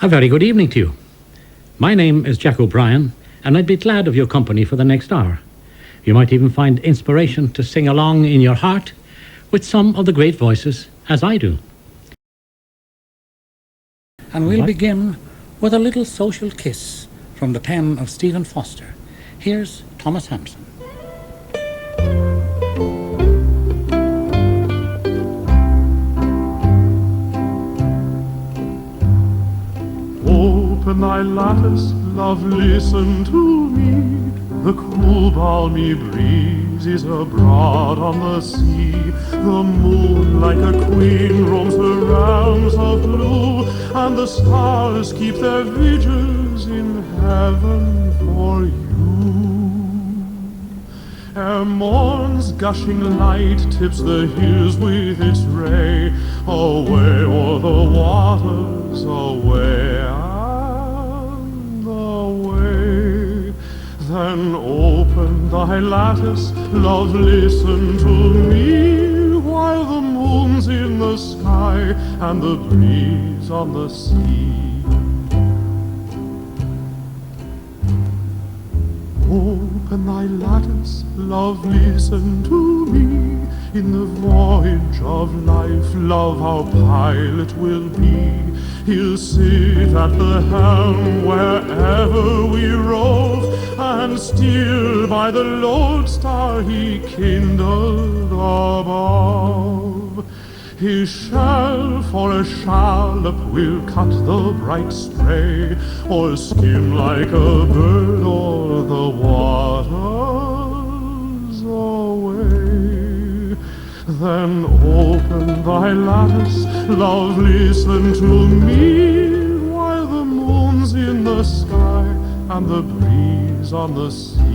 A very good evening to you. My name is Jack O'Brien, and I'd be glad of your company for the next hour. You might even find inspiration to sing along in your heart with some of the great voices, as I do. And we'll begin with a little social kiss from the pen of Stephen Foster. Here's Thomas Hampson. Open thy lattice, love, listen to me. The cool balmy breeze is abroad on the sea. The moon like a queen roams her realms of blue, and the stars keep their vigils in heaven for you. Ere morn's gushing light tips the hills with its ray, away o'er the waters, away and away. Then open thy lattice, love, listen to me, while the moon's in the sky and the breeze on the sea. Open thy lattice, love, listen to me. In the voyage of life, love, our pilot will be. He'll sit at the helm wherever we rove, and steer by the lodestar he kindled above. His shell for a shallop will cut the bright spray, or skim like a bird o'er the waters away. Then open thy lattice, love, listen to me, while the moon's in the sky and the breeze on the sea.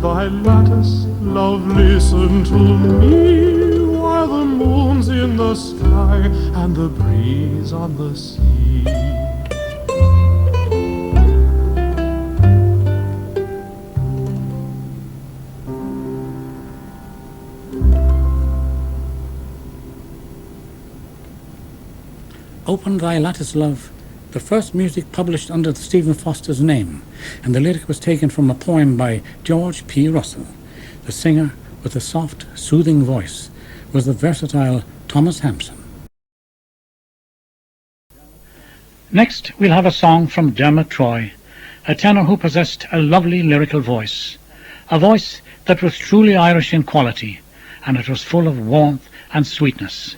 Thy lattice, love, listen to me, while the moon's in the sky and the breeze on the sea. Open thy lattice, love, the first music published under Stephen Foster's name, and the lyric was taken from a poem by George P. Russell. The singer, with a soft, soothing voice, was the versatile Thomas Hampson. Next, we'll have a song from Dermot Troy, a tenor who possessed a lovely lyrical voice, a voice that was truly Irish in quality, and it was full of warmth and sweetness.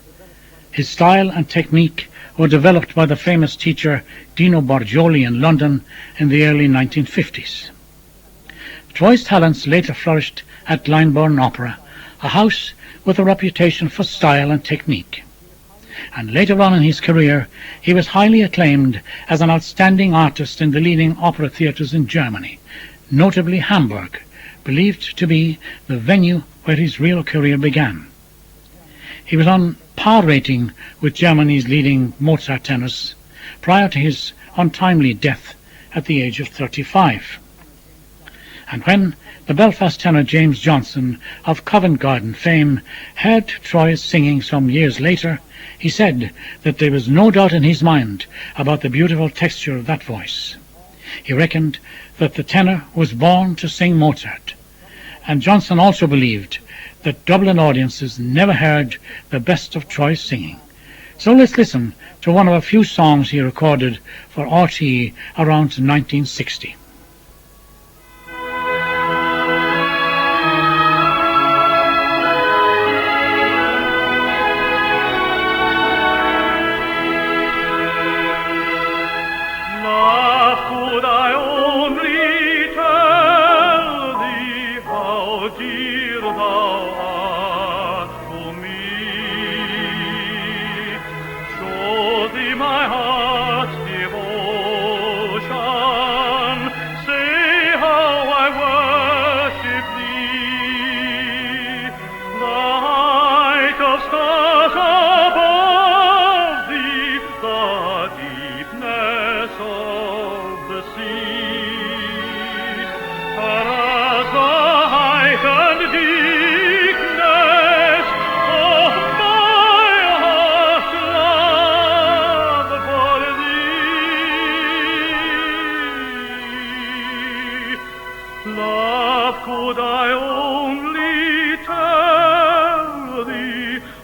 His style and technique were developed by the famous teacher Dino Borgioli in London in the early 1950s. Troy's talents later flourished at Glyndebourne Opera, a house with a reputation for style and technique. And later on in his career, he was highly acclaimed as an outstanding artist in the leading opera theatres in Germany, notably Hamburg, believed to be the venue where his real career began. He was on par rating with Germany's leading Mozart tenors prior to his untimely death at the age of 35. And when the Belfast tenor James Johnson of Covent Garden fame heard Troy's singing some years later, he said that there was no doubt in his mind about the beautiful texture of that voice. He reckoned that the tenor was born to sing Mozart, and Johnson also believed that Dublin audiences never heard the best of Troy's singing. So let's listen to one of a few songs he recorded for RTE around 1960. Dear thou art to me.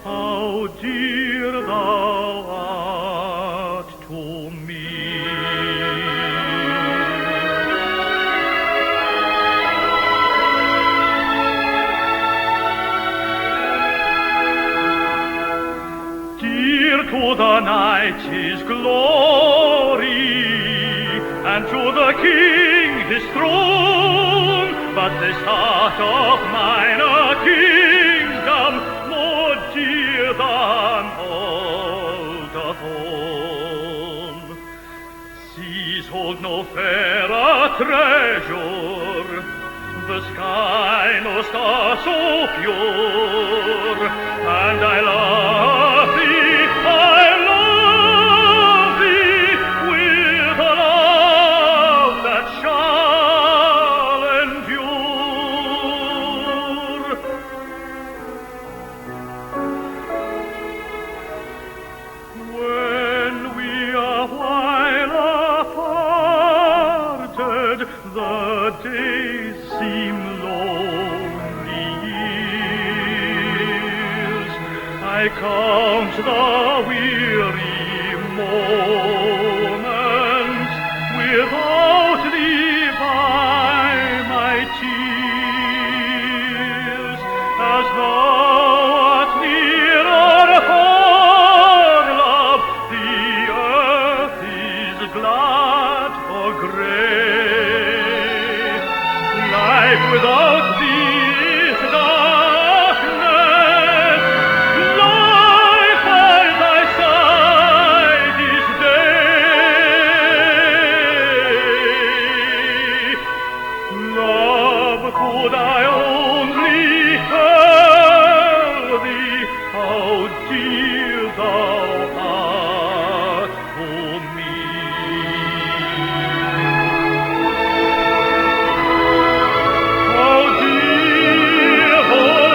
how dear thou art to me. Dear to the night his glory, and to the king his throne, but this heart of mine a kingdom more dear than all doth own. Seas hold no fairer treasure, the sky no star so pure, and I love thee, I love thee with a love that shall endure. When we a while aparted, the days seem lonely years. I count the weary moments without thee by my tears, as thou art nearer, for love, the earth is glad or gray. Life without thee is darkness, life by thy side is day. Love, could I only tell thee how dear thou art to me. How dear, oh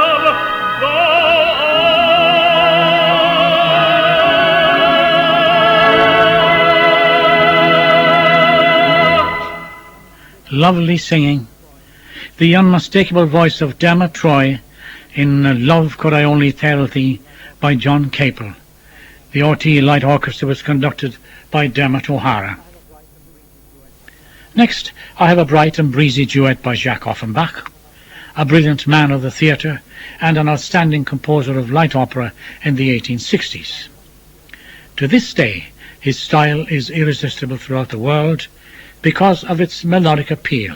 love, thou art. Lovely singing. The unmistakable voice of Dermot Troy in Love Could I Only Tell Thee by John Capel. The RTE Light Orchestra was conducted by Dermot O'Hara. Next, I have a bright and breezy duet by Jacques Offenbach, a brilliant man of the theatre and an outstanding composer of light opera in the 1860s. To this day, his style is irresistible throughout the world because of its melodic appeal,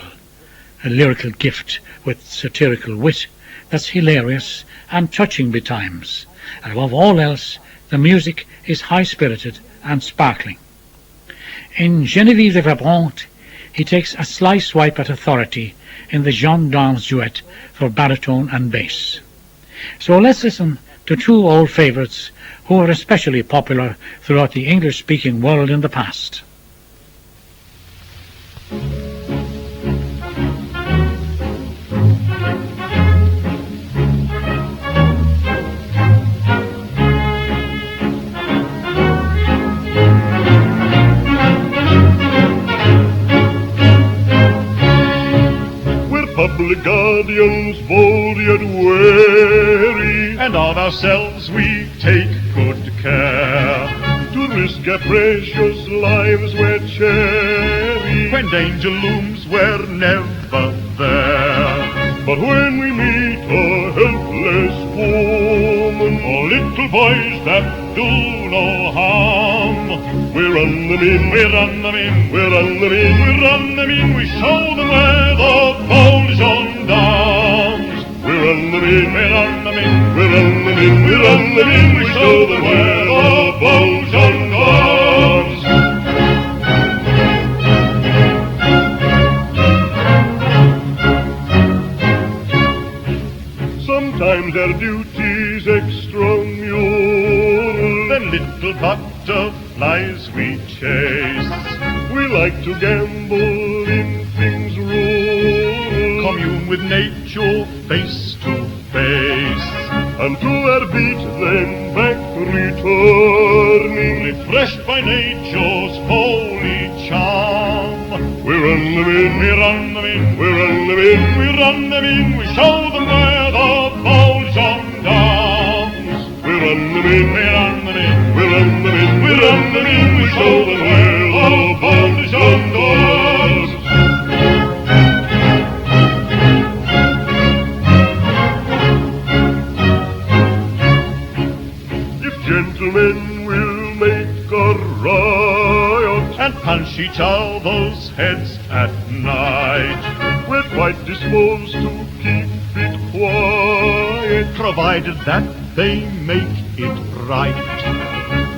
a lyrical gift with satirical wit that's hilarious and touching betimes, and above all else, the music is high-spirited and sparkling. In Geneviève de Verbront, he takes a sly swipe at authority in the gendarmes duet for baritone and bass. So let's listen to two old favourites who were especially popular throughout the English-speaking world in the past. Public guardians bold yet wary, and on ourselves we take good care to risk our precious lives we're chary. When danger looms we're never there, but when we meet a helpless woman or little boys that do no harm, we run them in, we run them in, we run them in, we run them in, we show them where the bold gendarmes. We run them in, we run them in, we run them in, we run them in, we show them where the bold gendarmes. Sometimes their duty's extramural, then little butterflies we chase. We like to gamble in things rural, commune with nature face to face, and to our beat then back returning, refreshed by nature's holy charm. We run them in, we run them in, we run them in, we run them in, we show them where the gentlemen will make a riot and punch each other's heads at night. We're quite disposed to keep it quiet, provided that they make it right.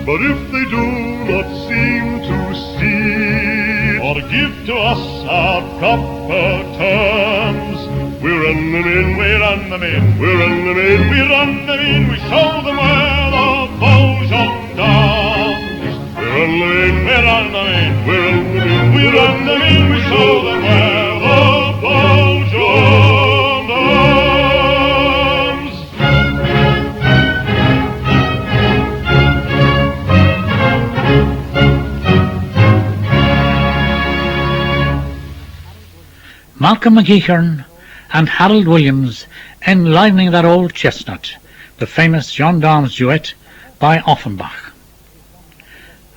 But if they do not seem to see or give to us our proper terms, we run them in, we run them in, we run them in, we run them in, we show them where the beaux gendarmes. We run them in, we run them in, we run them in, we run them in, we show them where the beaux gendarmes. Malcolm McGeechan and Harold Williams enlivening that old chestnut, the famous Gendarmes duet by Offenbach.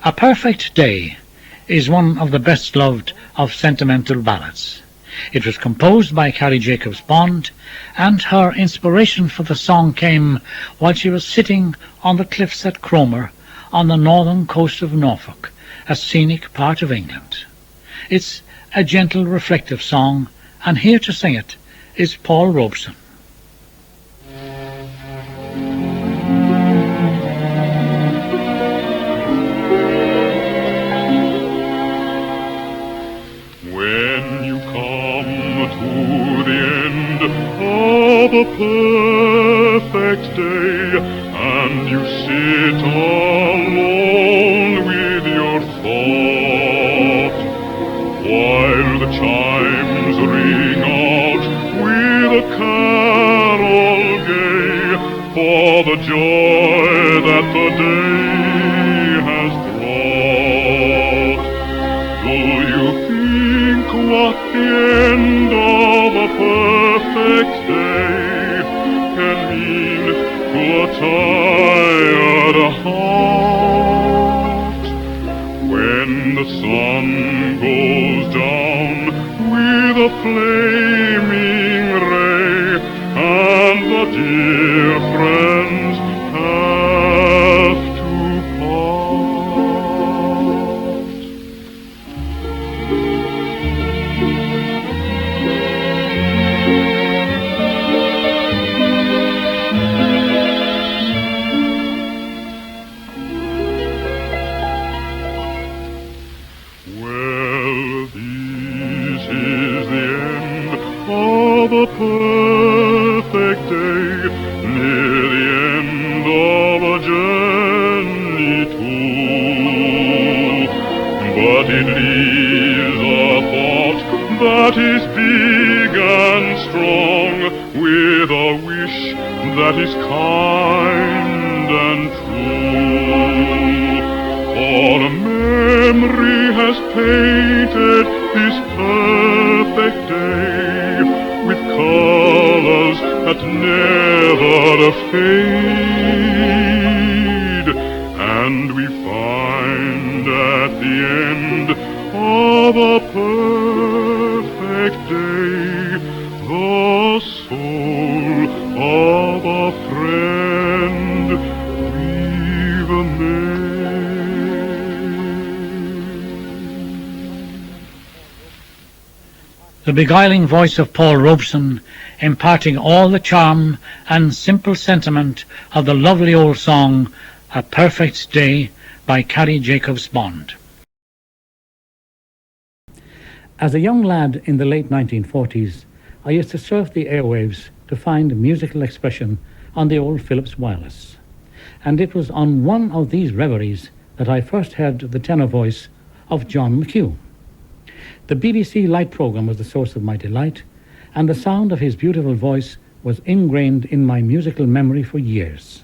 A Perfect Day is one of the best loved of sentimental ballads. It was composed by Carrie Jacobs Bond, and her inspiration for the song came while she was sitting on the cliffs at Cromer on the northern coast of Norfolk, a scenic part of England. It's a gentle, reflective song, and here to sing it is Paul Robeson. When you come to the end of a perfect day, and you sit alone with your thought, while the chimes ring out with a carol gay, for the joy that the day has brought. Do you think what the end of a perfect day can mean to a tired heart? When the sun goes down with a flaming ray, and the dear friends have to Well, this is the end of a perfect day, near the end of a journey too. But it leaves a thought that is big and strong, with a wish that is kind and true. For a memory has painted this perfect day with colors that never fade, and we find at the end of a perfect day the soul of a friend we've made. The beguiling voice of Paul Robeson imparting all the charm and simple sentiment of the lovely old song A Perfect Day by Carrie Jacobs Bond. As a young lad in the late 1940s, I used to surf the airwaves to find musical expression on the old Philips Wireless. And it was on one of these reveries that I first heard the tenor voice of John McHugh. The BBC Light programme was the source of my delight, and the sound of his beautiful voice was ingrained in my musical memory for years.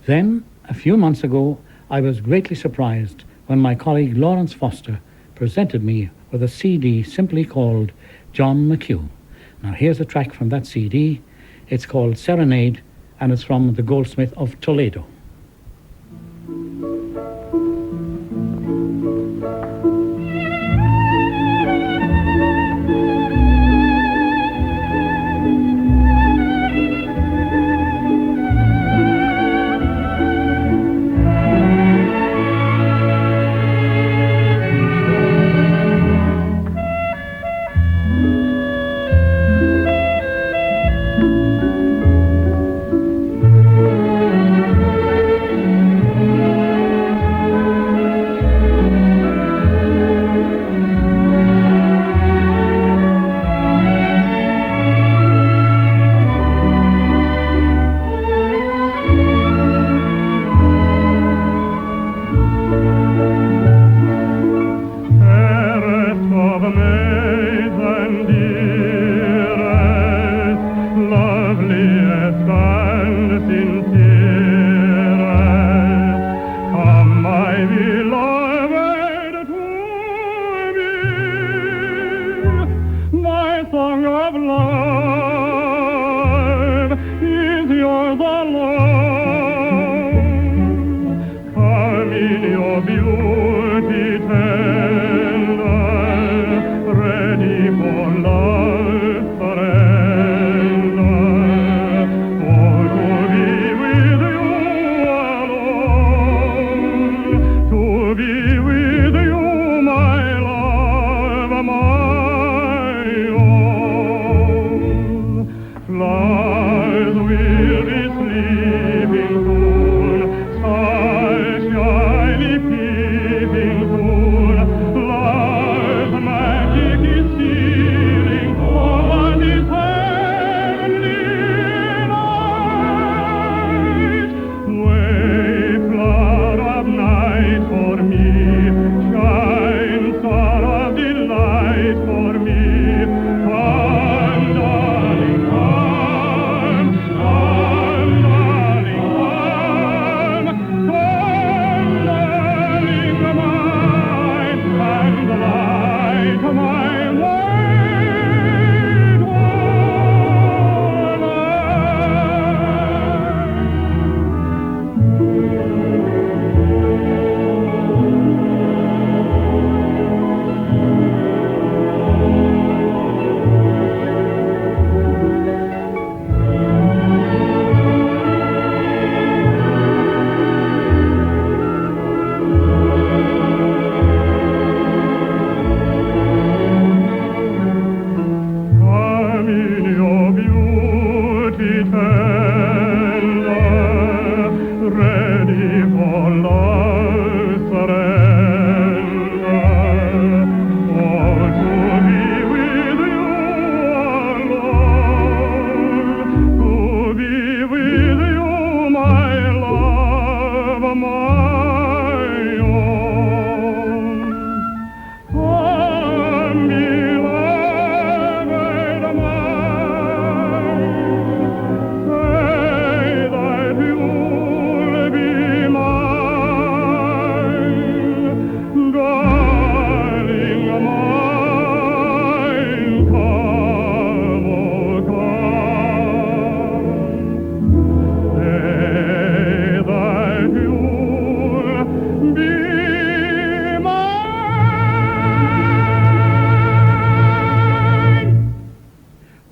Then, a few months ago, I was greatly surprised when my colleague Lawrence Foster presented me with a CD simply called John McHugh. Now here's a track from that CD. It's called Serenade, and it's from the Goldsmith of Toledo.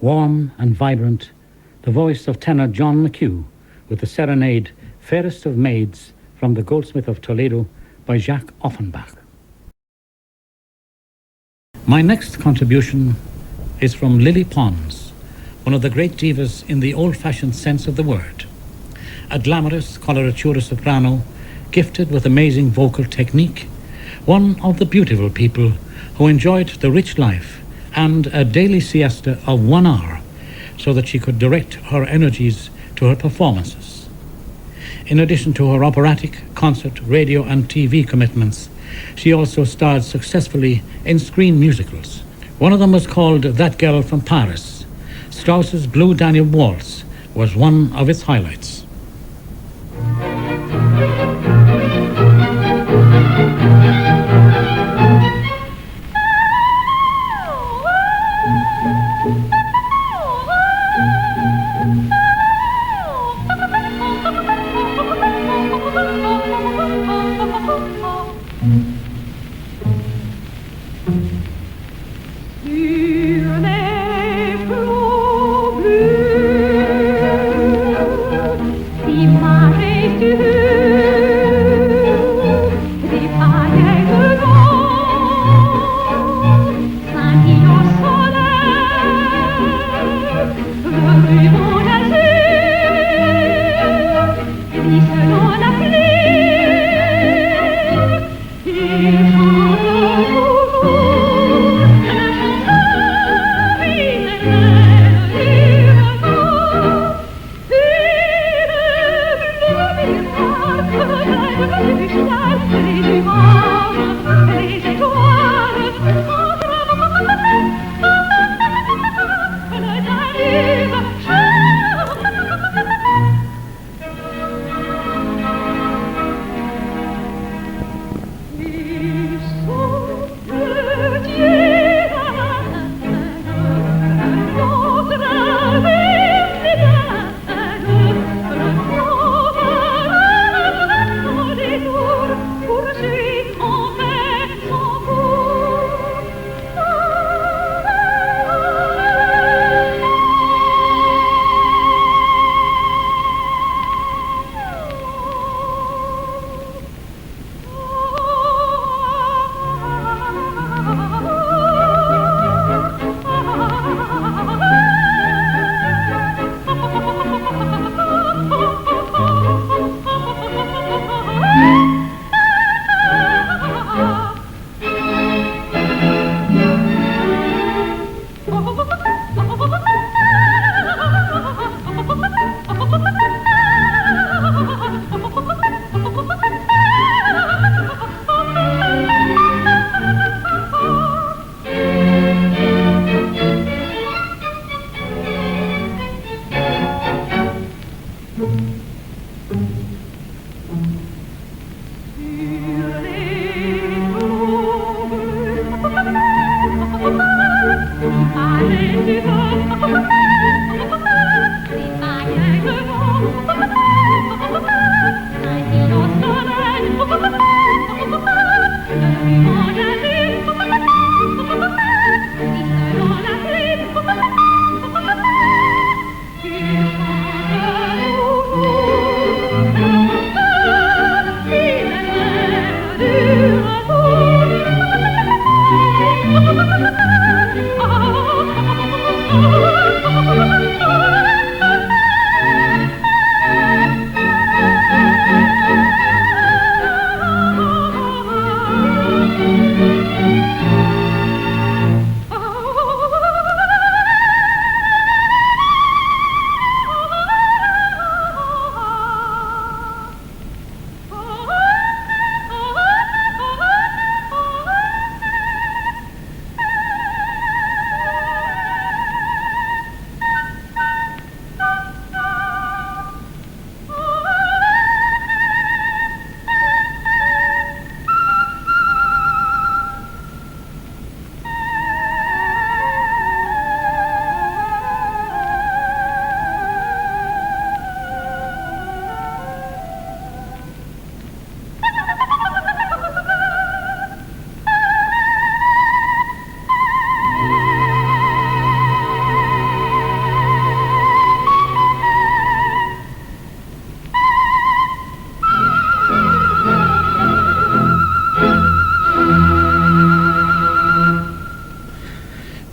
Warm and vibrant, the voice of tenor John McHugh with the serenade Fairest of Maids from The Goldsmith of Toledo by Jacques Offenbach. My next contribution is from Lily Pons, one of the great divas in the old-fashioned sense of the word. A glamorous coloratura soprano, gifted with amazing vocal technique, one of the beautiful people who enjoyed the rich life and a daily siesta of 1 hour so that she could direct her energies to her performances. In addition to her operatic, concert, radio and TV commitments, she also starred successfully in screen musicals. One of them was called That Girl from Paris. Strauss's Blue Danube Waltz was one of its highlights. Sur les flots bleus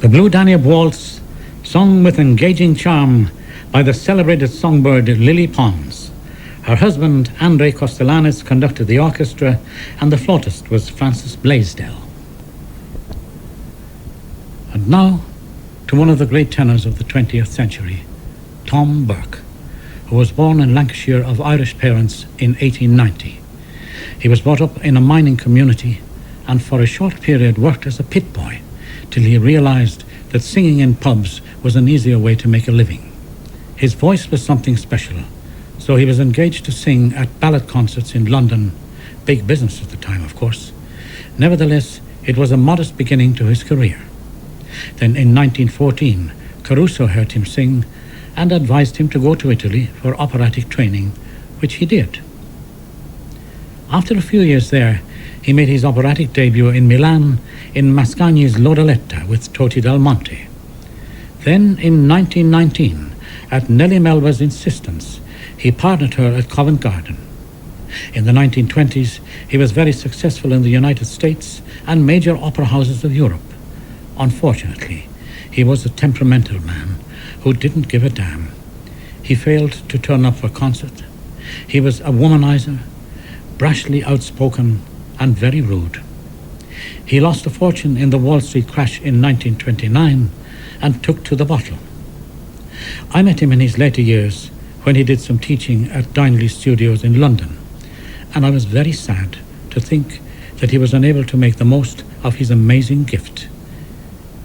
The Blue Danube Waltz, sung with engaging charm by the celebrated songbird Lily Pons. Her husband, Andrei Kostelanetz, conducted the orchestra, and the flautist was Francis Blaisdell. And now, to one of the great tenors of the 20th century, Tom Burke, who was born in Lancashire of Irish parents in 1890. He was brought up in a mining community and for a short period worked as a pit boy till he realized that singing in pubs was an easier way to make a living. His voice was something special, so he was engaged to sing at ballad concerts in London, big business at the time, of course. Nevertheless, it was a modest beginning to his career. Then in 1914, Caruso heard him sing and advised him to go to Italy for operatic training, which he did. After a few years there, he made his operatic debut in Milan in Mascagni's L'Odaletta with Toti Dal Monte. Then in 1919, at Nellie Melba's insistence, he partnered her at Covent Garden. In the 1920s, he was very successful in the United States and major opera houses of Europe. Unfortunately, he was a temperamental man who didn't give a damn. He failed to turn up for concert. He was a womanizer, brashly outspoken, and very rude. He lost a fortune in the Wall Street crash in 1929 and took to the bottle. I met him in his later years when he did some teaching at Dyneley Studios in London, and I was very sad to think that he was unable to make the most of his amazing gift.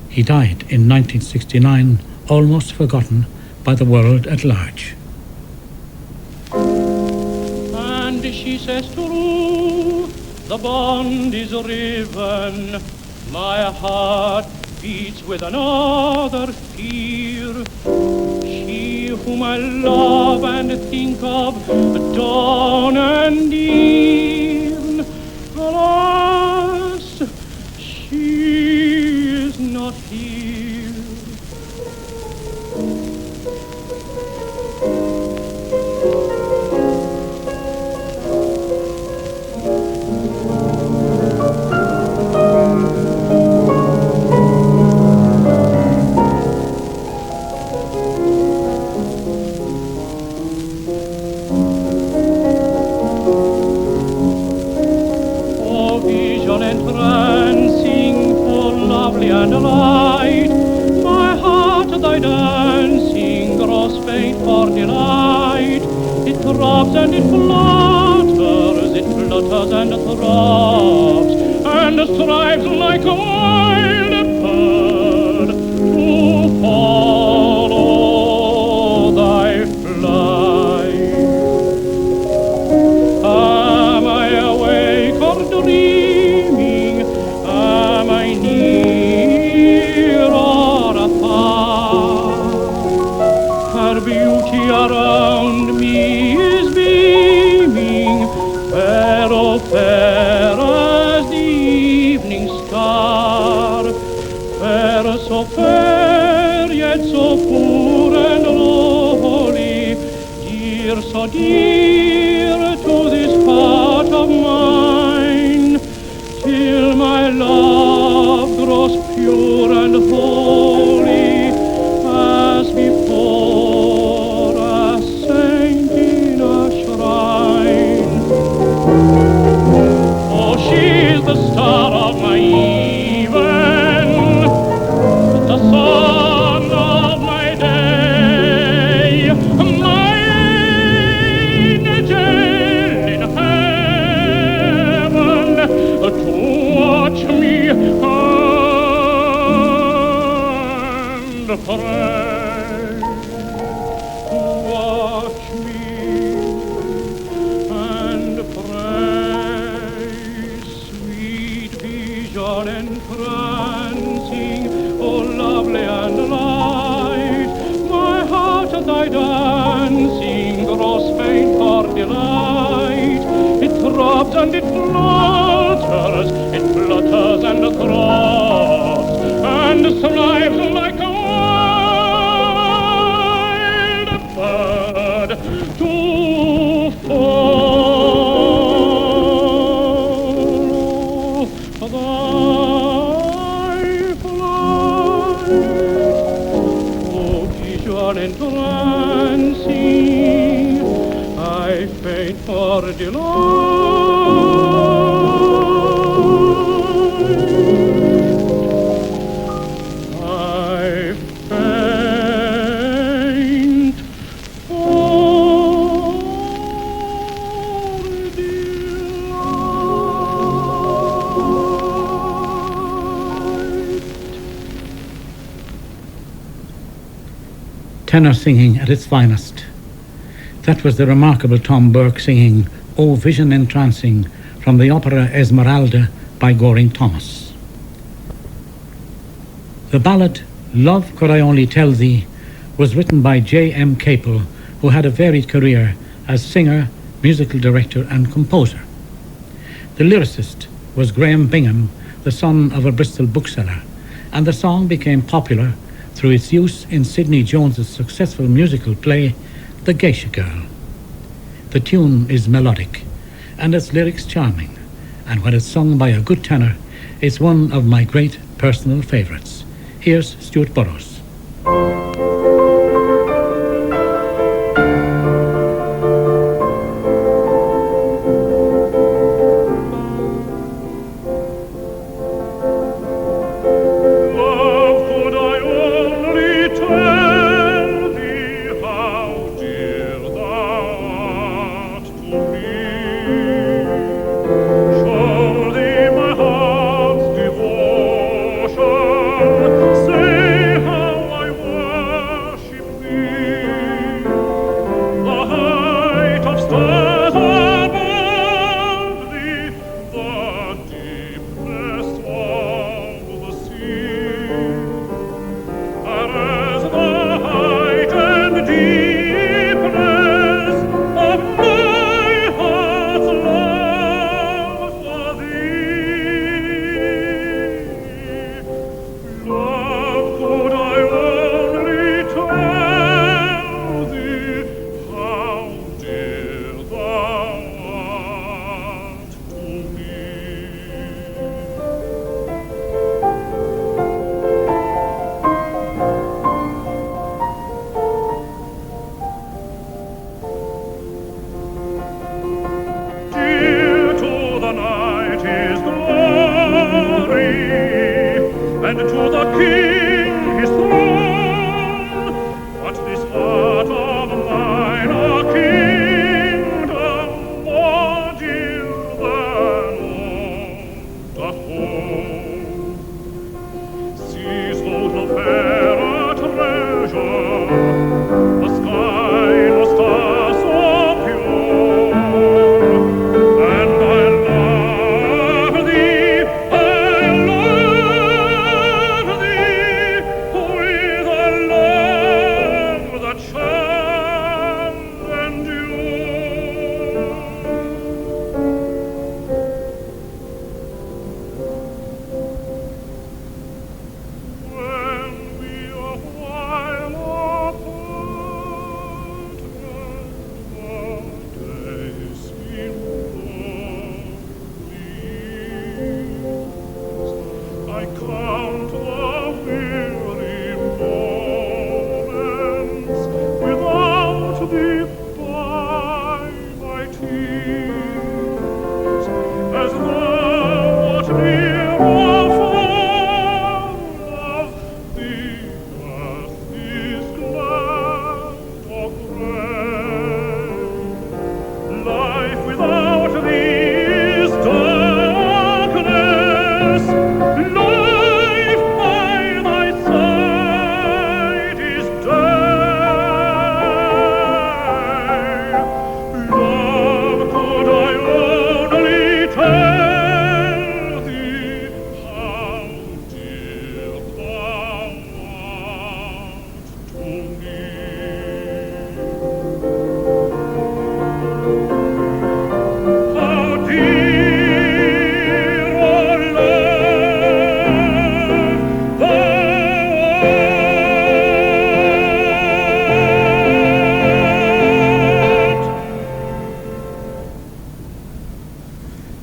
He died in 1969, almost forgotten by the world at large. And she says, true, the bond is riven, my heart beats with another fear. She whom I love and think of dawn and even, alas, she is not here. Entrancing, full lovely and light, my heart thy dancing grows faint for delight. It throbs and it flutters and throbs, and strives like a wild bird to follow thy flight. Am I awake or dreaming? Am I near or afar? Her beauty around me is beaming, fair, oh fair as the evening star. Fair, so fair, yet so poor and lowly, dear, so dear to this part of mine, till my love grows pure and holy as before a saint in a shrine. Oh, she's the star of my even, the sun of my day, my angel in heaven, to watch me and pray. Watch me and pray. Sweet vision entrancing, oh lovely and light, my heart at thy dancing grows faint for delight. It throbs and it flutters and throbs, and strives like a wild bird to follow thy flight. for delight. I faint for delight. Tenor singing at its finest. That was the remarkable Tom Burke singing O Vision Entrancing from the opera Esmeralda by Goring Thomas. The ballad Love Could I Only Tell Thee was written by J.M. Capel, who had a varied career as singer, musical director and composer. The lyricist was Graham Bingham, the son of a Bristol bookseller, and the song became popular through its use in Sidney Jones's successful musical play The Geisha Girl. The tune is melodic and its lyrics charming, and when it's sung by a good tenor, it's one of my great personal favourites. Here's Stuart Burrows.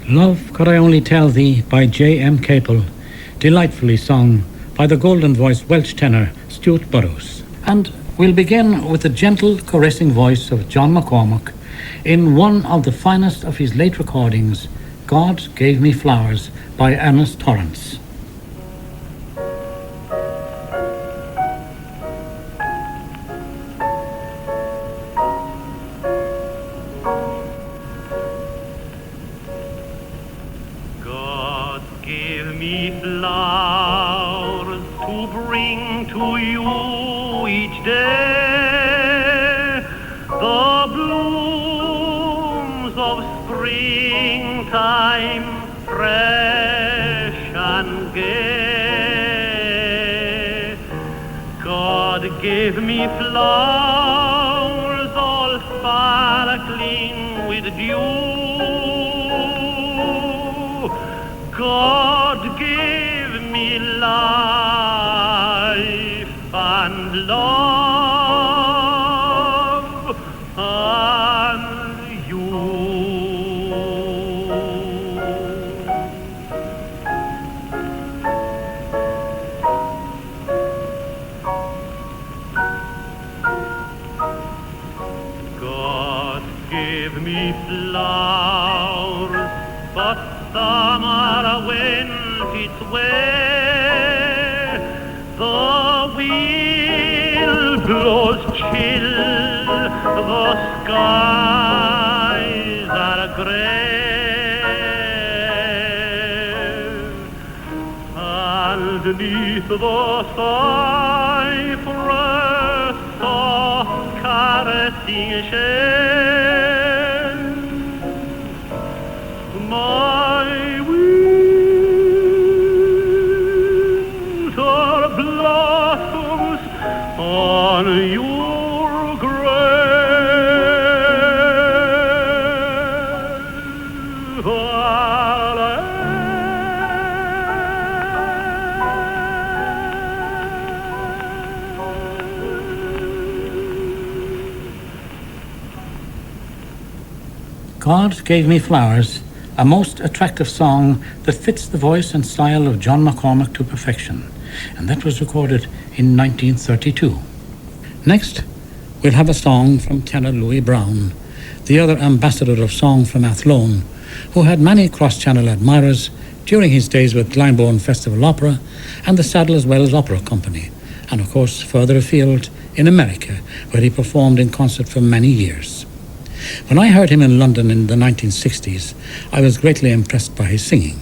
Love Could I Only Tell Thee by J.M. Capel, delightfully sung by the golden-voiced Welsh tenor Stuart Burrows. And We'll begin with the gentle, caressing voice of John McCormack in one of the finest of his late recordings, God Gave Me Flowers by Ernest Torrance. God gave me flowers to bring to you each day, the blooms of springtime, fresh and gay. God gave me flowers all sparkling with dew. God gave me life and love and you. God gave me flowers, but summer went its way. The wind blows chill, the skies are gray. Underneath the cypress, soft caressing shade, my winter blossoms on your God Gave Me Flowers, a most attractive song that fits the voice and style of John McCormack to perfection, and that was recorded in 1932. Next, we'll have a song from tenor Louis Brown, the other ambassador of song from Athlone, who had many cross-channel admirers during his days with Glyndebourne Festival Opera and the Sadler's Wells Opera Company, and of course further afield in America, where he performed in concert for many years. When I heard him in London in the 1960s, I was greatly impressed by his singing,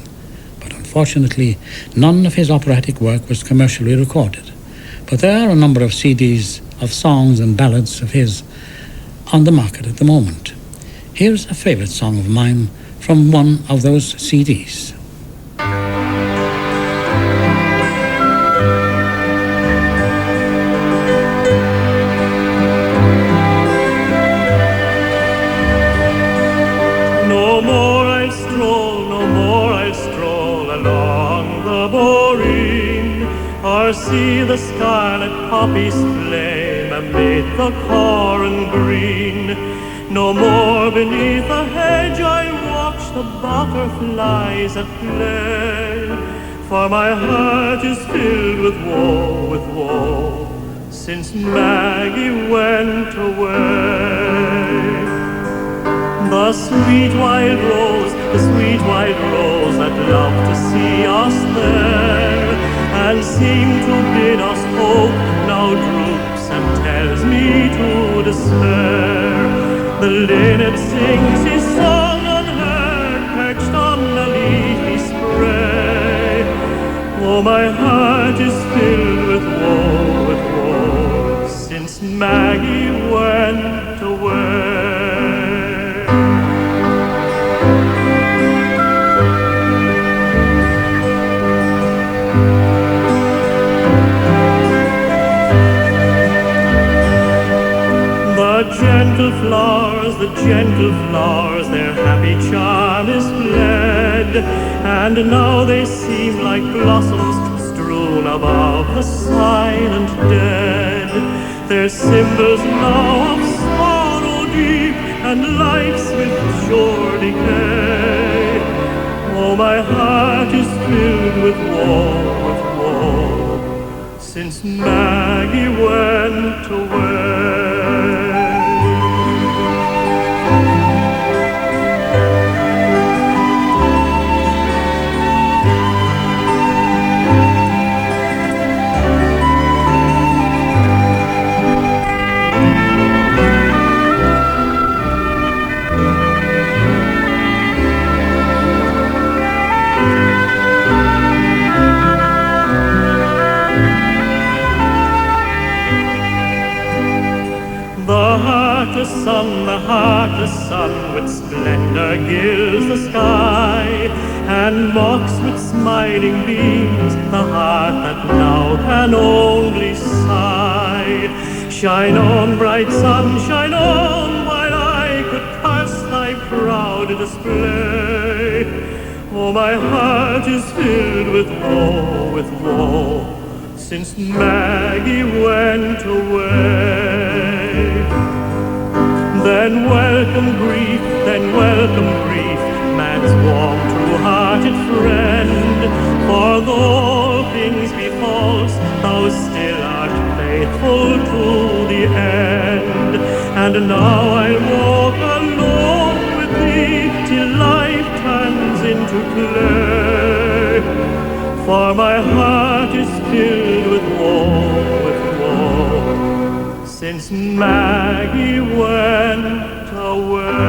but unfortunately none of his operatic work was commercially recorded. But there are a number of CDs of songs and ballads of his on the market at the moment. Here's a favorite song of mine from one of those CDs. No more I'll stroll along the boreen, or see the scarlet poppies flame amid the corn green. No more beneath the hedge I'll watch the butterflies at play, for my heart is filled with woe, since Maggie went away. The sweet wild rose that loved to see us there, and seemed to bid us hope, now droops and tells me to despair. The linnet sings his song unheard, perched on a leafy spray. Oh, my heart is filled with woe, since Maggie went away. The gentle flowers, their happy charm is fled, and now they seem like blossoms strewn above the silent dead. They're symbols now of sorrow deep, and life's with sure decay. Oh, my heart is filled with woe, since Maggie went away. The heartless sun with splendor gilds the sky, and mocks with smiling beams the heart that now can only sigh. Shine on, bright sun, shine on, while I could pass thy proud display. Oh, my heart is filled with woe, since Maggie went away. Then welcome grief, man's warm, true-hearted friend. For though all things be false, thou still art faithful to the end. And now I'll walk alone with thee till life turns into play. For my heart is filled with woe, since Maggie went away.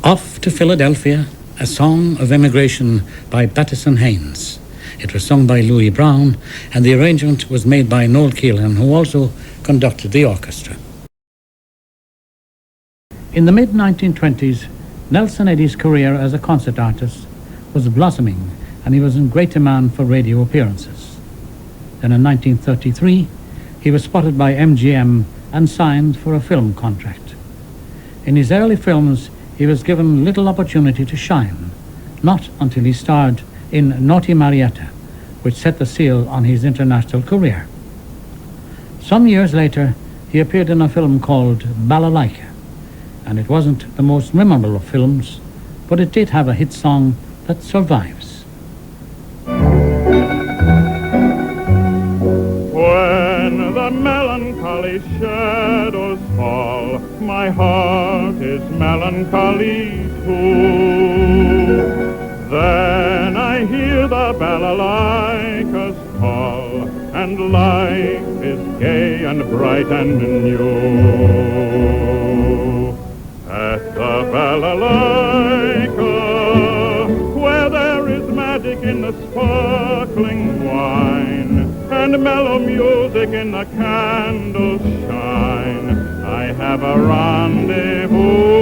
Off to Philadelphia, a song of emigration by Pattison Haynes. It was sung by Louis Brown, and the arrangement was made by Noel Keelan, who also conducted the orchestra. In the mid-1920s, Nelson Eddy's career as a concert artist was blossoming, and he was in great demand for radio appearances. Then in 1933, he was spotted by MGM and signed for a film contract. In his early films, he was given little opportunity to shine, not until he starred in Naughty Marietta, which set the seal on his international career. Some years later, he appeared in a film called Balalaika, and it wasn't the most memorable of films, but it did have a hit song that survives. When the melancholy shadows fall, my heart is melancholy too. Then I hear the balalaikas call, and life is gay and bright and new. At the balalaika, where there is magic in the sparkling wine, and mellow music in the candle shine, I have a rendezvous.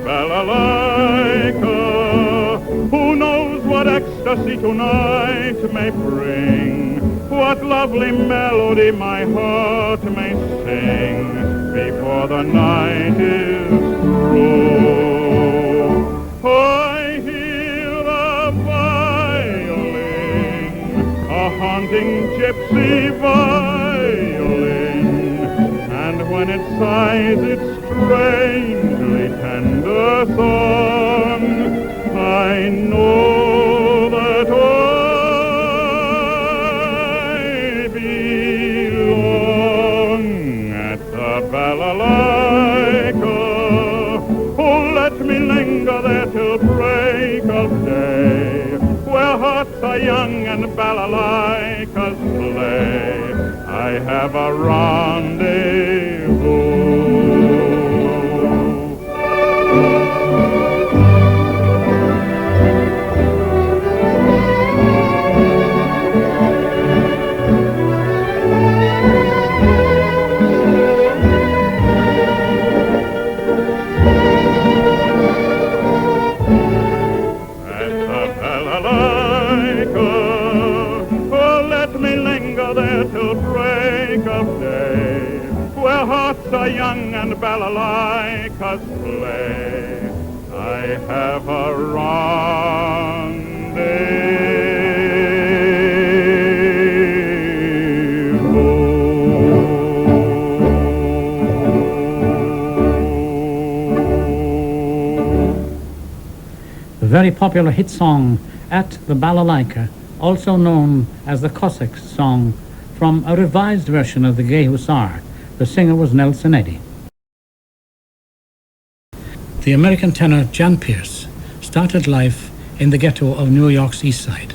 Balalaika, who knows what ecstasy tonight may bring, what lovely melody my heart may sing before the night is through. I hear a violin, a haunting gypsy violin, and when it sighs its strangely tender song, I know that I belong at the balalaika. Oh, let me linger there till break of day, where hearts are young and balalaikas play. I have a rendezvous. Hearts are young and balalaikas play. I I have a rendezvous. The very popular hit song At the Balalaika, also known as the Cossacks song, from a revised version of the Gay Hussar. The singer was Nelson Eddy. The American tenor Jan Peerce started life in the ghetto of New York's East Side,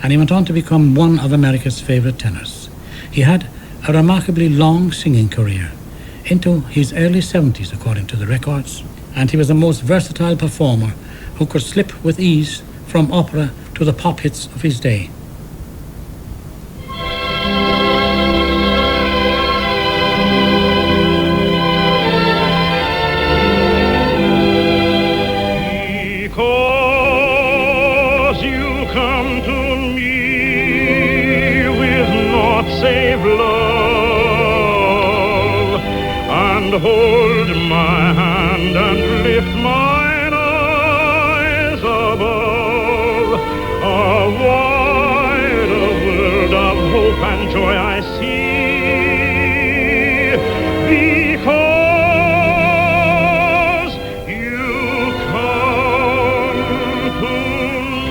and he went on to become one of America's favorite tenors. He had a remarkably long singing career, into his early 70s according to the records, and he was a most versatile performer who could slip with ease from opera to the pop hits of his day. Because you come to me with naught save love, and hold my hand and lift mine eyes above, a wider world of hope and joy I see. Because you come to me.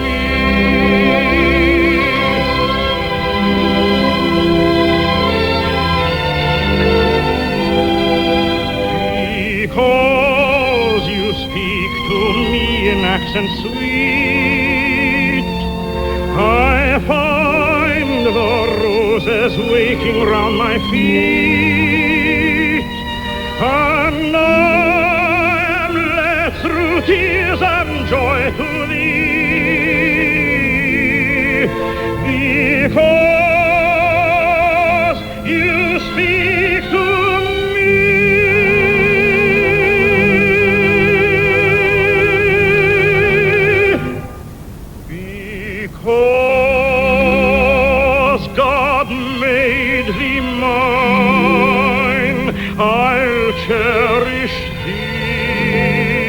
Because you speak to me in accents sweet, I find the roses waking round my feet, and I am led through tears and joy to thee. Because you speak to me. Because God made thee mine, I'll cherish thee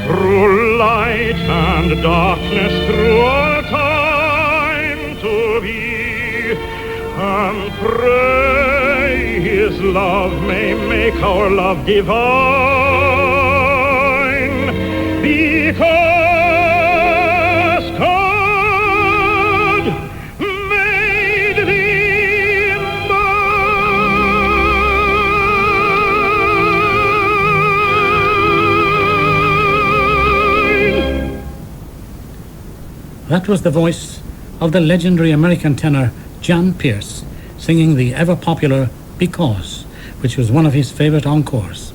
through light and darkness, through all time to be, and pray his love may make our love divine. Because God made thee mine. That was the voice of the legendary American tenor Jan Peerce singing the ever-popular Because, which was one of his favorite encores.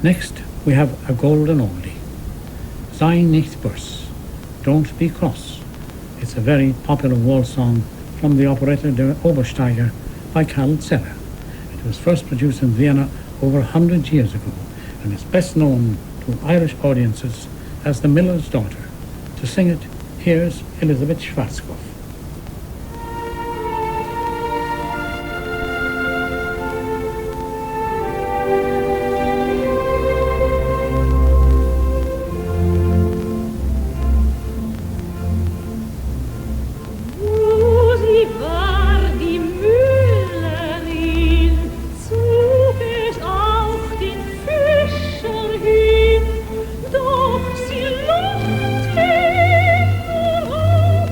Next, we have a golden oldie, Sei nicht böse, Don't Be Cross. It's a very popular waltz song from the operetta Der Obersteiger by Karl Zeller. It was first produced in Vienna over 100 years ago, and is best known to Irish audiences as The Miller's Daughter. To sing it, here's Elizabeth Schwarzkopf. Sie war die Müllerin, zog es auch den Fischer hin, doch sie lockte ihn nur aus,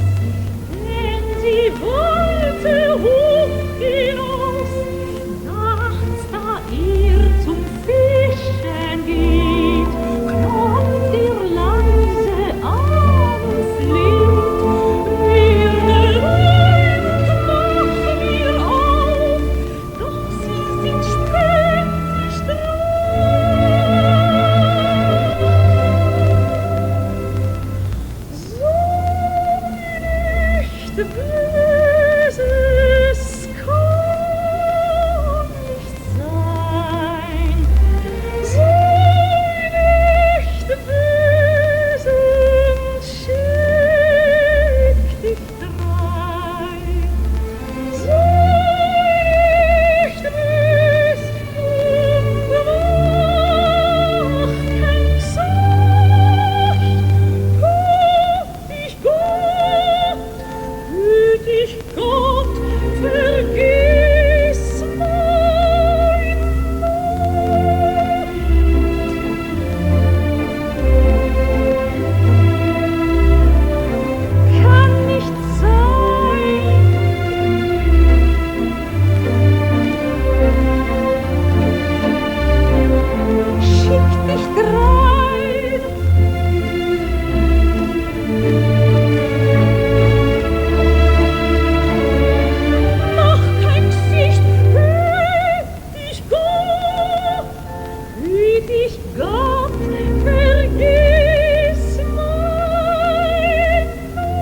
denn sie wollte hoch hinaus. Nachts, da zum Fischen geht, knopft leise an das Licht. Böses kann nicht sein, sei nicht böse und schick dich drein, sei nicht bös und mach kein dich Gott, vergiss mein Wort. Kann nicht sein. Schick dich drein. Mach kein Gesicht, hüt dich Gott, vergiss mein Wort.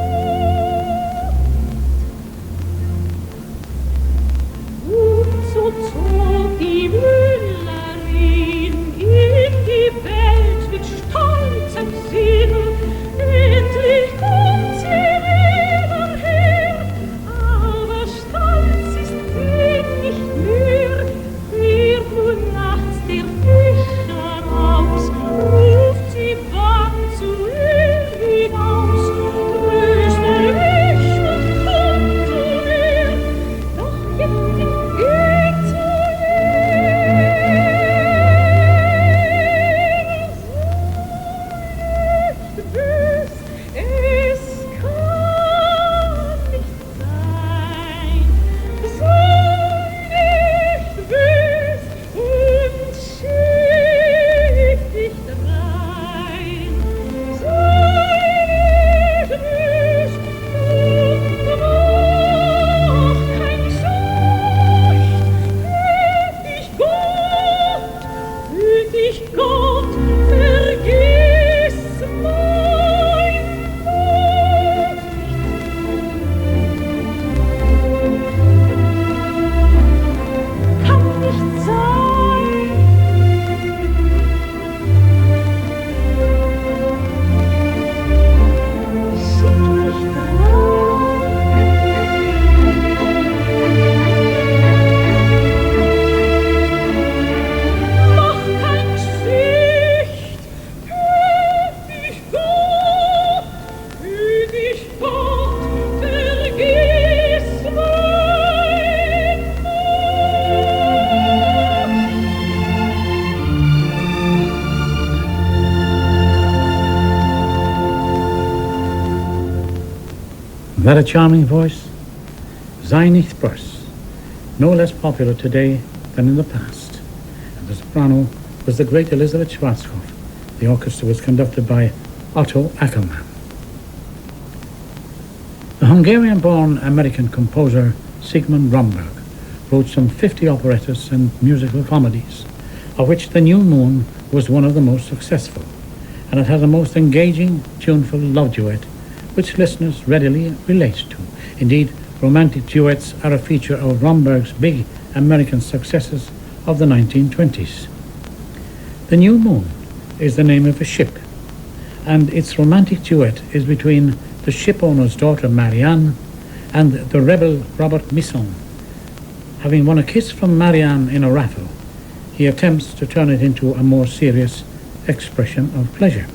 Und so zog die Müllerin in die Welt mit stolzem Sinn. Endlich kommt sie wieder her, aber stolz ist sie nicht mehr. Wird nur nachts der Fischer raus, ruft sie bang zu ihr hinaus. Grüße mich und komm zu mir, doch jetzt ist geht zu es kann nicht sein, sei nicht bös und schick dich drein, sei nicht bös und mach kein Sucht, hüt dich Gott, vergiss mein Wort. Kann nicht sein. Schick dich drein. Mach kein Gesicht, hüt dich Gott, vergiss mein Wort. That a charming voice? Sei nicht bös, no less popular today than in the past. And the soprano was the great Elisabeth Schwarzkopf. The orchestra was conducted by Otto Ackermann. The Hungarian-born American composer Sigmund Romberg wrote some 50 operettas and musical comedies, of which The New Moon was one of the most successful, and it has a most engaging, tuneful love duet which listeners readily relate to. Indeed, romantic duets are a feature of Romberg's big American successes of the 1920s. The New Moon is the name of a ship, and its romantic duet is between the ship owner's daughter Marianne and the rebel Robert Misson. Having won a kiss from Marianne in a raffle, he attempts to turn it into a more serious expression of pleasure.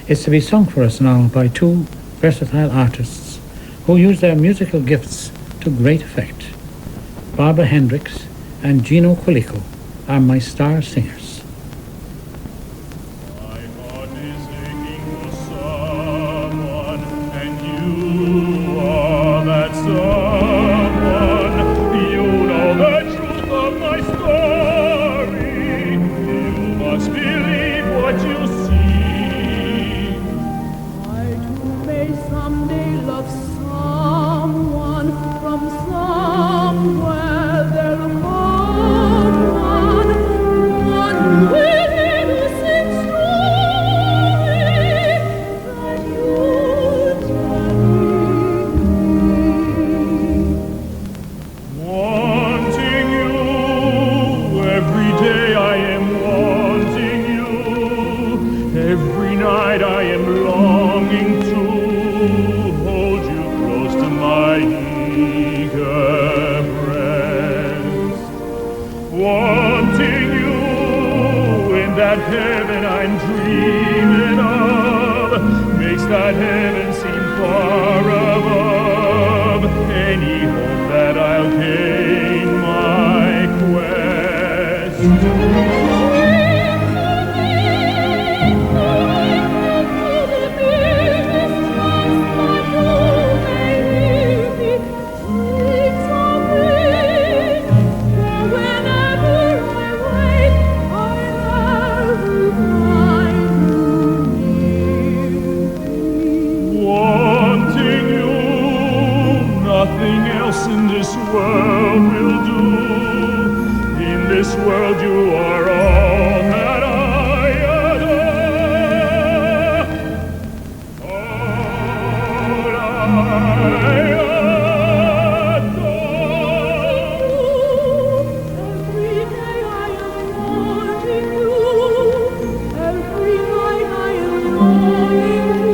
It's to be sung for us now by two versatile artists who use their musical gifts to great effect. Barbara Hendricks and Gino Quilico are my star singers. My heart is aching for someone, and you are that someone. You know the truth of my story. You must believe what you see. I too may someday love someone from somewhere they'll find one with innocent story that you'll tell me. Wanting you, every day I am wanting you. Every night I am longing to hold you close to my eager breast. Wanting you in that heaven I'm dreaming of makes that heaven seem far above. any hope that I'll gain my quest. Wanting you, nothing else in this world will do. In this world you are all that I adore. All I adore. Every day I am wanting you. Every night I am longing to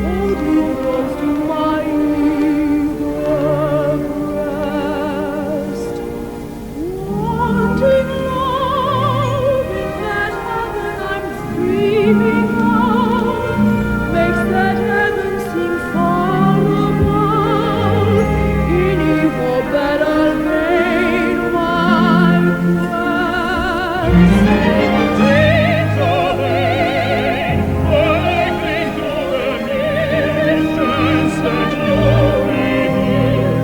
hold you close to my eager breast. Wanting love in that heaven I'm dreaming of makes that heaven seem far above. Any hope that I'll gain my quest. Dreams are vain, but I cling to the distance that you reveal.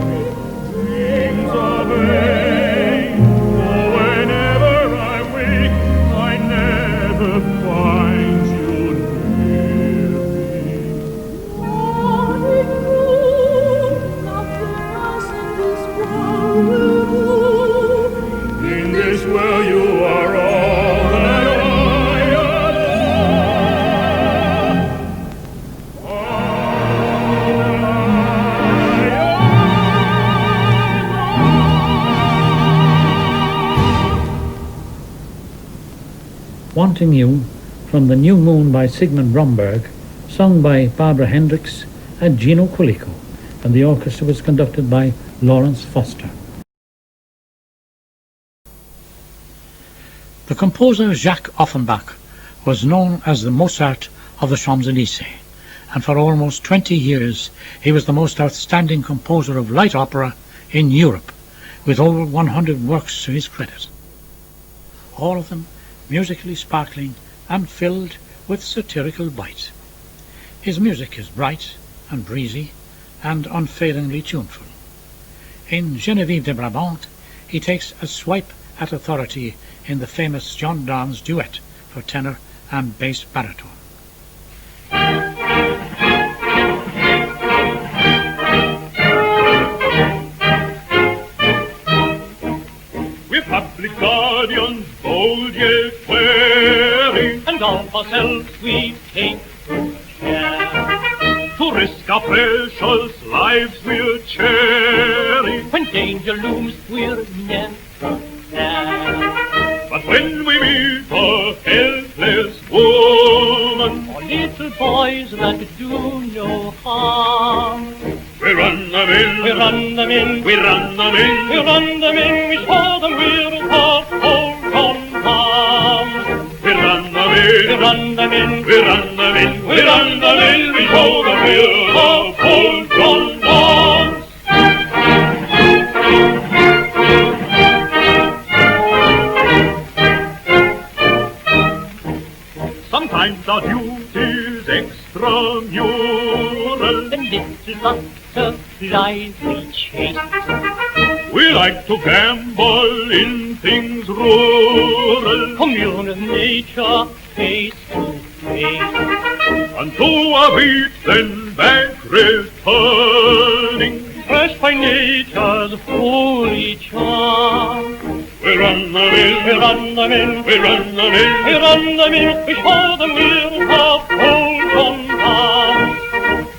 Dreams are vain, for whenever I wake, I never find you near me. Wanting you, nothing else in this world will do. In this world you are all that I adore. Wanting You from The New Moon by Sigmund Bromberg, sung by Barbara Hendricks and Gino Quilico, and the orchestra was conducted by Lawrence Foster. The composer Jacques Offenbach was known as the Mozart of the Champs-Élysées, and for almost 20 years he was the most outstanding composer of light opera in Europe, with over 100 works to his credit. All of them musically sparkling and filled with satirical bite. His music is bright and breezy and unfailingly tuneful. In Geneviève de Brabant, he takes a swipe at authority in the famous Gendarmes duet for tenor and bass baritone. We're public guardians, bold yet wary, And of ourselves we take good care. to risk our precious lives we'll cherish. When danger looms, we're never there. But when we meet a helpless woman, Or little boys that do no harm, we run them in, we run them in, we run them in, we run them in, we show them we're tough, hold on arms. we run them We in, run them in, we run them in, we run them in, we show them we're tough, hold on arms. Sometimes our duty's extramural. then this is us a lively chase. We like to gamble in things rural, Commune nature face to face. and to our beat then back returning. Fresh by nature's holy charm, We run them in, we run them in, we run them we in, run them in, we show them we're tough, hold on arms.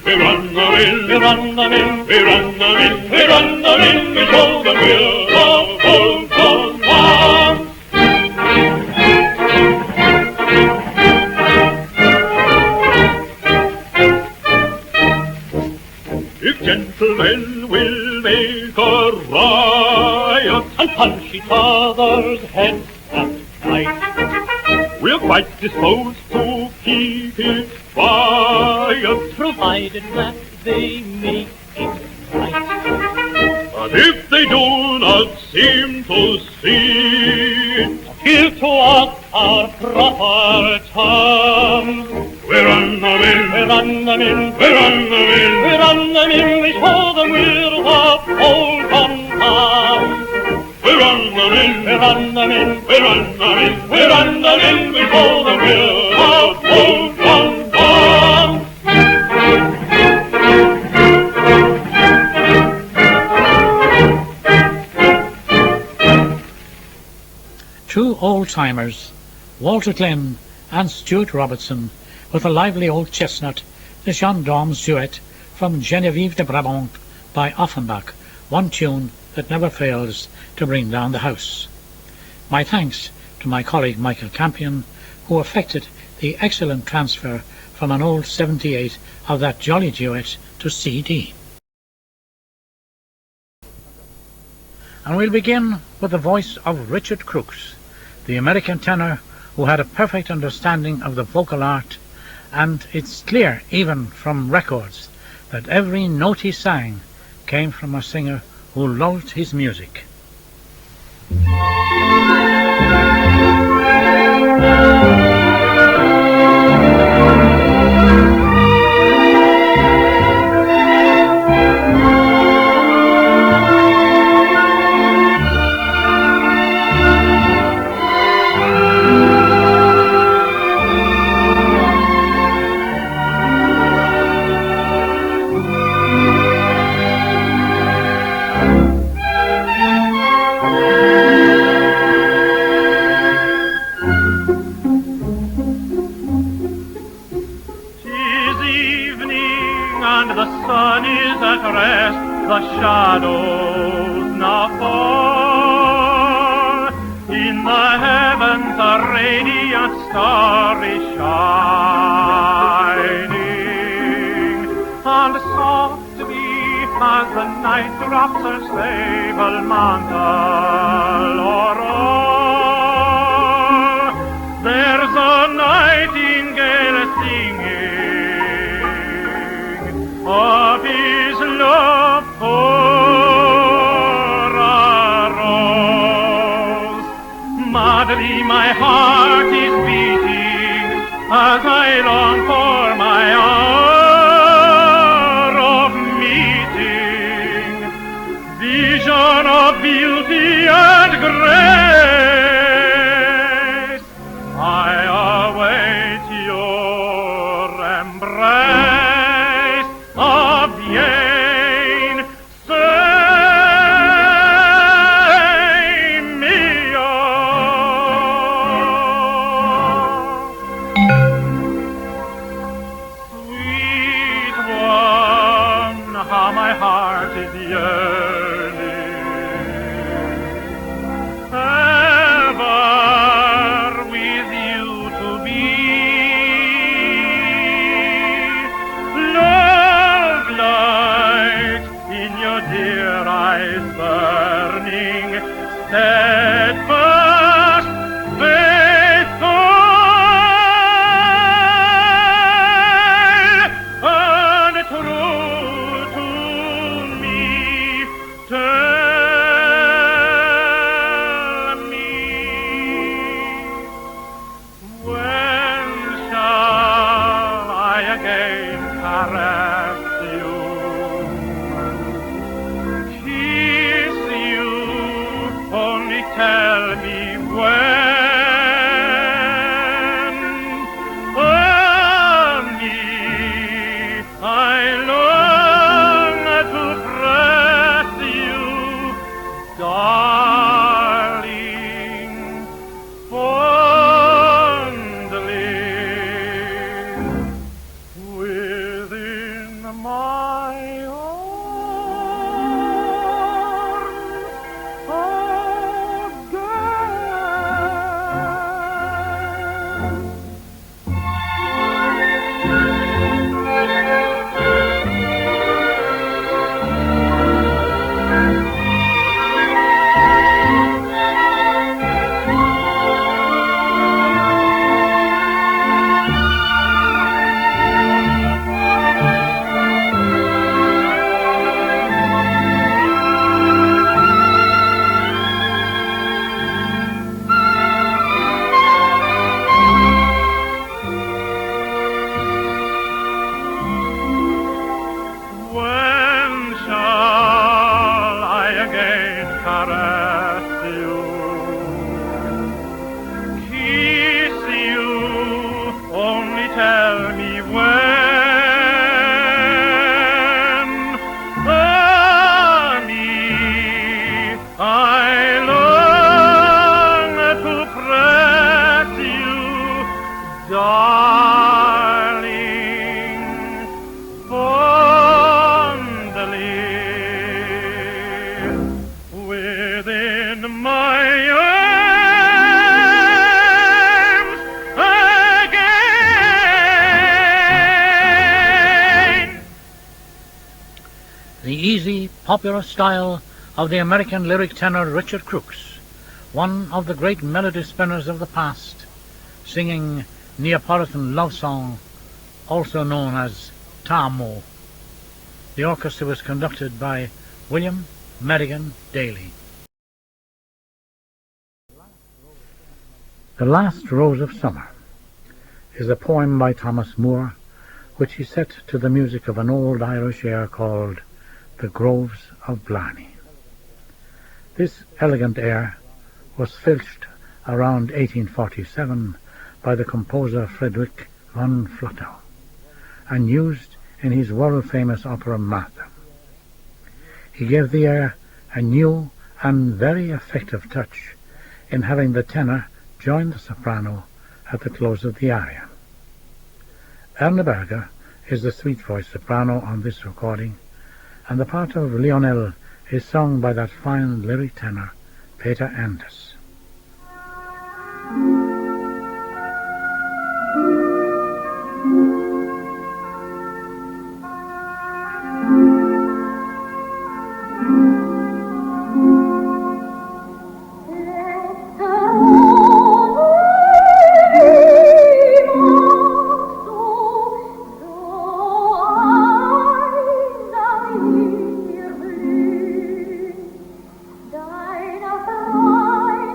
we run them in, We run them in, we run them in, we run them in, we show them we're tough, hold on arms. If gentlemen will make a riot, And punch each other's heads at night. we're quite disposed to keep it quiet. Provided that they make it right. as if they do not seem to see. Here to us our proper terms. We're on the wing, We're on the mill, we're on the wing, we're on the mill, we show them we're the old farms. we're on the wing, We're on the mill, we're on the wing, we're on the mill, we show them we're the old farms. Two old-timers, Walter Glenn and Stuart Robertson, with a lively old chestnut, the gendarme's duet from Geneviève de Brabant by Offenbach, one tune that never fails to bring down the house. My thanks to my colleague Michael Campion, who effected the excellent transfer from an old 78 of that jolly duet to CD. And we'll begin with the voice of Richard Crooks, the American tenor who had a perfect understanding of the vocal art, and it's clear even from records that every note he sang came from a singer who loved his music. The shadows now fall. In the heavens a radiant star is shining, and softly as the night drops her sable mantle o'er all, there's a nightingale singing of his love for a rose. Madly my heart is beating as I long for my hour of meeting. Vision of beauty and grace, I await your embrace of yearning. Steadfast, faithful, and true to me. Tell me, when shall I again caress you? Only caress you, kiss you, only tell me when. Honey, I long to press you, darling, fondly within my arms again. The easy, popular style of the American lyric tenor Richard Crooks, one of the great melody spinners of the past, singing Neapolitan love song, also known as T'Amo. The orchestra was conducted by William Madigan Daly. The Last Rose of Summer is a poem by Thomas Moore, which he set to the music of an old Irish air called The Groves of Blarney. This elegant air was filched around 1847 by the composer Friedrich von Flotow and used in his world-famous opera Martha. He gave the air a new and very effective touch in having the tenor join the soprano at the close of the aria. Erna Berger is the sweet-voiced soprano on this recording, and the part of Lionel is sung by that fine lyric tenor Peter Anders. Deiner Freude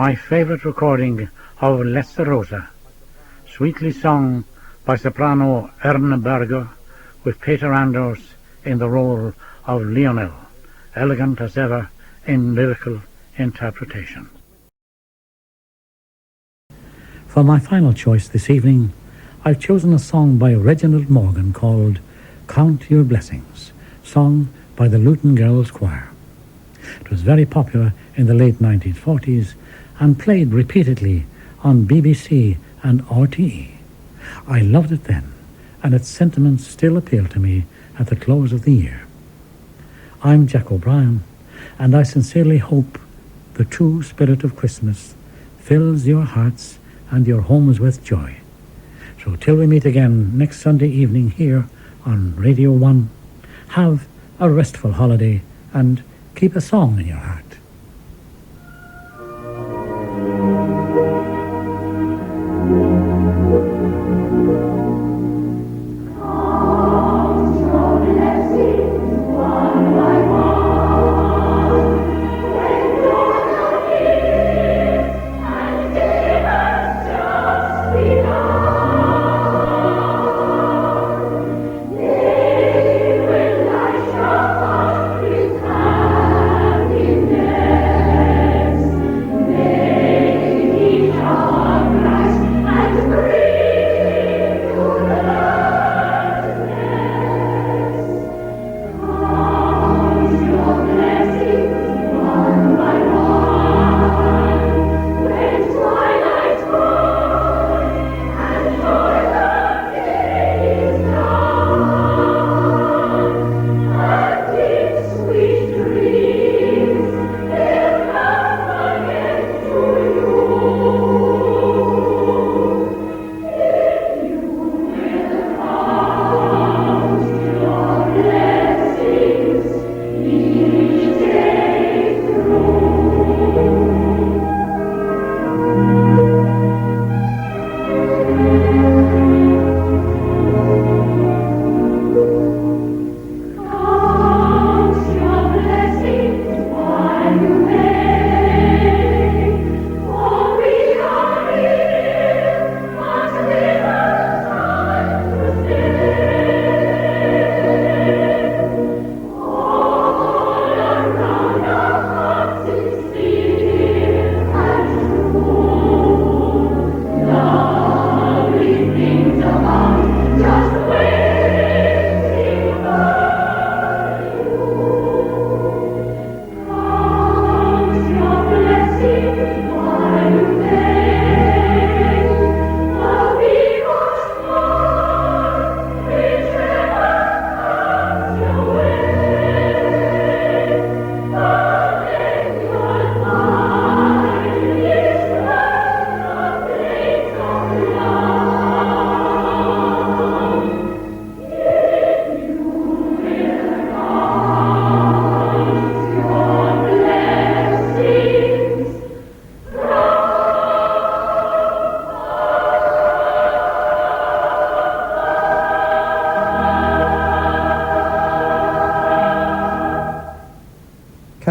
My favourite recording of Lester Rosa, sweetly sung by soprano Erna Berger with Peter Anders in the role of Lionel, elegant as ever in lyrical interpretation. For my final choice this evening, I've chosen a song by Reginald Morgan called Count Your Blessings, sung by the Luton Girls Choir. It was very popular in the late 1940s and played repeatedly on BBC and RTE. I loved it then, and its sentiments still appeal to me at the close of the year. I'm Jack O'Brien, and I sincerely hope the true spirit of Christmas fills your hearts and your homes with joy. So till we meet again next Sunday evening here on Radio 1, have a restful holiday and keep a song in your heart.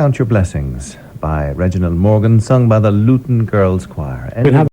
Count Your Blessings by Reginald Morgan, sung by the Luton Girls Choir. We'll have